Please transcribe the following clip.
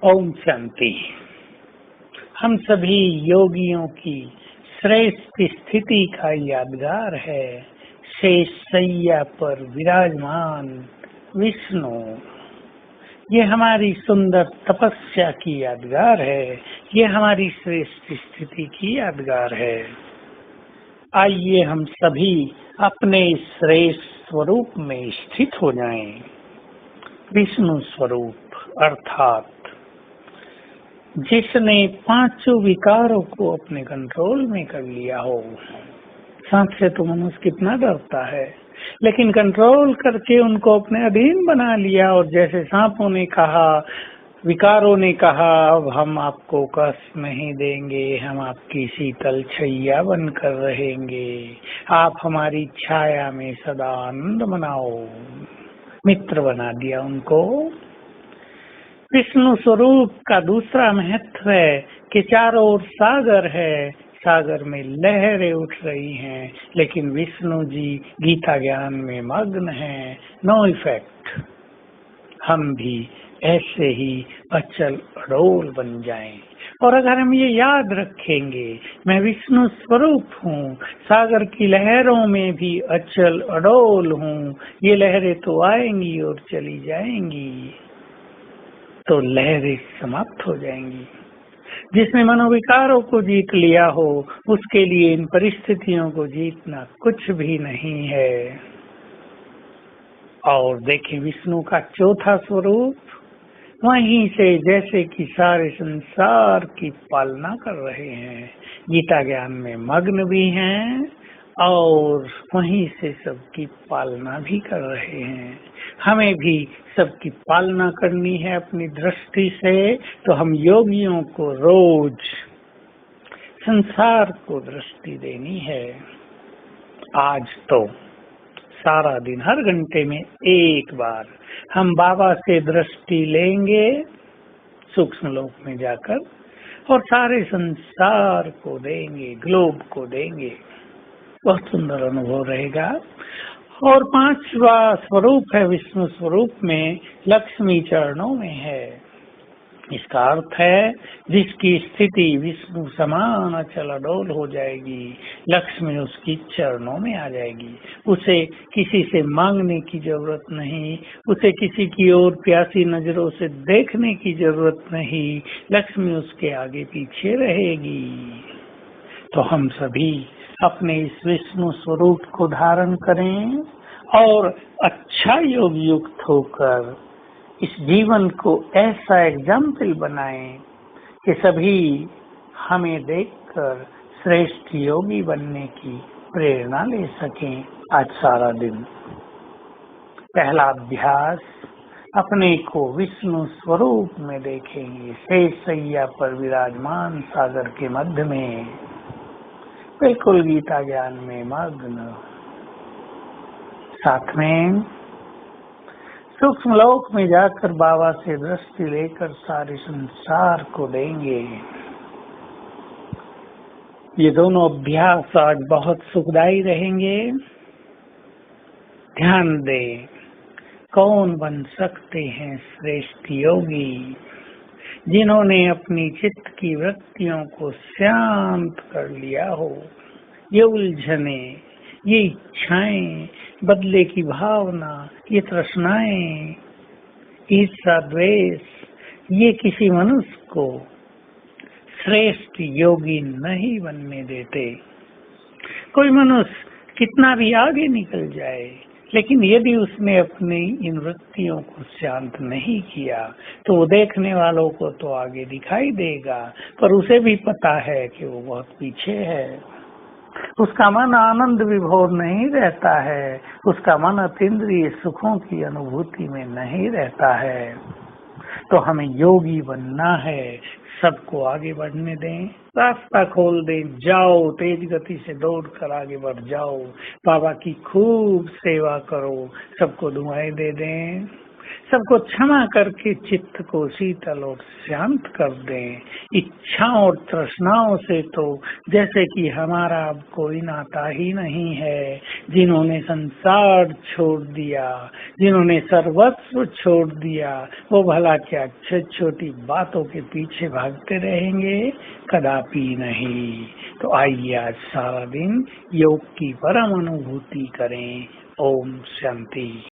ओम शांति। हम सभी योगियों की श्रेष्ठ स्थिति का यादगार है शेष शैया पर विराजमान विष्णु। ये हमारी सुंदर तपस्या की यादगार है, ये हमारी श्रेष्ठ स्थिति की यादगार है। आइए हम सभी अपने श्रेष्ठ स्वरूप में स्थित हो जाएं। विष्णु स्वरूप अर्थात जिसने पांचों विकारों को अपने कंट्रोल में कर लिया हो। सांप से तो मनुष्य कितना डरता है, लेकिन कंट्रोल करके उनको अपने अधीन बना लिया। और जैसे सांपों ने कहा, विकारों ने कहा, अब हम आपको कष्ट नहीं देंगे, हम आपकी शीतल छैया बनकर रहेंगे, आप हमारी छाया में सदा आनंद मनाओ। मित्र बना दिया उनको। विष्णु स्वरूप का दूसरा महत्व है कि चारों ओर सागर है, सागर में लहरें उठ रही हैं, लेकिन विष्णु जी गीता ज्ञान में मग्न हैं। No effect. हम भी ऐसे ही अचल अडोल बन जाएं। और अगर हम ये याद रखेंगे, मैं विष्णु स्वरूप हूँ, सागर की लहरों में भी अचल अडोल हूँ, ये लहरें तो आएंगी और चली जाएंगी, तो लहरें समाप्त हो जाएंगी। जिसने मनोविकारों को जीत लिया हो, उसके लिए इन परिस्थितियों को जीतना कुछ भी नहीं है। और देखें विष्णु का चौथा स्वरूप, वहीं से जैसे कि सारे संसार की पालना कर रहे हैं, गीता ज्ञान में मग्न भी हैं और वहीं से सबकी पालना भी कर रहे हैं। हमें भी सबकी पालना करनी है अपनी दृष्टि से, तो हम योगियों को रोज संसार को दृष्टि देनी है। आज तो सारा दिन हर घंटे में एक बार हम बाबा से दृष्टि लेंगे सूक्ष्म लोक में जाकर, और सारे संसार को देंगे, ग्लोब को देंगे। बहुत सुंदर अनुभव रहेगा। और पांचवा स्वरूप है विष्णु स्वरूप में, लक्ष्मी चरणों में है। इसका अर्थ है जिसकी स्थिति विष्णु समान अचल अडोल हो जाएगी, लक्ष्मी उसकी चरणों में आ जाएगी। उसे किसी से मांगने की जरूरत नहीं, उसे किसी की ओर प्यासी नजरों से देखने की जरूरत नहीं, लक्ष्मी उसके आगे पीछे रहेगी। तो हम सभी अपने इस विष्णु स्वरूप को धारण करें और अच्छा योग युक्त होकर इस जीवन को ऐसा एग्जाम्पल बनाएं कि सभी हमें देखकर श्रेष्ठ योगी बनने की प्रेरणा ले सकें। आज सारा दिन पहला अभ्यास, अपने को विष्णु स्वरूप में देखेंगे, शेष शैया पर विराजमान सागर के मध्य में, बिल्कुल गीता ज्ञान में मग्न। साथ में सूक्ष्म लोक में जाकर बाबा से दृष्टि लेकर सारे संसार को देंगे। ये दोनों अभ्यास आज बहुत सुखदायी रहेंगे। ध्यान दें, कौन बन सकते हैं श्रेष्ठ योगी, जिन्होंने अपनी चित्त की वृत्तियों को शांत कर लिया हो। ये उलझने, ये इच्छाएं, बदले की भावना, ये तृष्णाएं, ईर्ष्या द्वेष, ये किसी मनुष्य को श्रेष्ठ योगी नहीं बनने देते। कोई मनुष्य कितना भी आगे निकल जाए, लेकिन यदि उसने अपनी इन वृत्तियों को शांत नहीं किया, तो वो देखने वालों को तो आगे दिखाई देगा, पर उसे भी पता है कि वो बहुत पीछे है। उसका मन आनंद विभोर नहीं रहता है, उसका मन अतीन्द्रिय सुखों की अनुभूति में नहीं रहता है। तो हमें योगी बनना है। सबको आगे बढ़ने दें, रास्ता खोल दें, जाओ, तेज गति से दौड़कर आगे बढ़ जाओ, बाबा की खूब सेवा करो, सबको दुआएं दे दें। सबको क्षमा करके चित्त को शीतल और शांत कर दें। इच्छाओं और तृष्णाओं से तो जैसे कि हमारा अब कोई नाता ही नहीं है। जिन्होंने संसार छोड़ दिया, जिन्होंने सर्वस्व छोड़ दिया, वो भला क्या छोटी बातों के पीछे भागते रहेंगे? कदापि नहीं। तो आइए आज सारा दिन योग की परम अनुभूति करें। ओम शांति।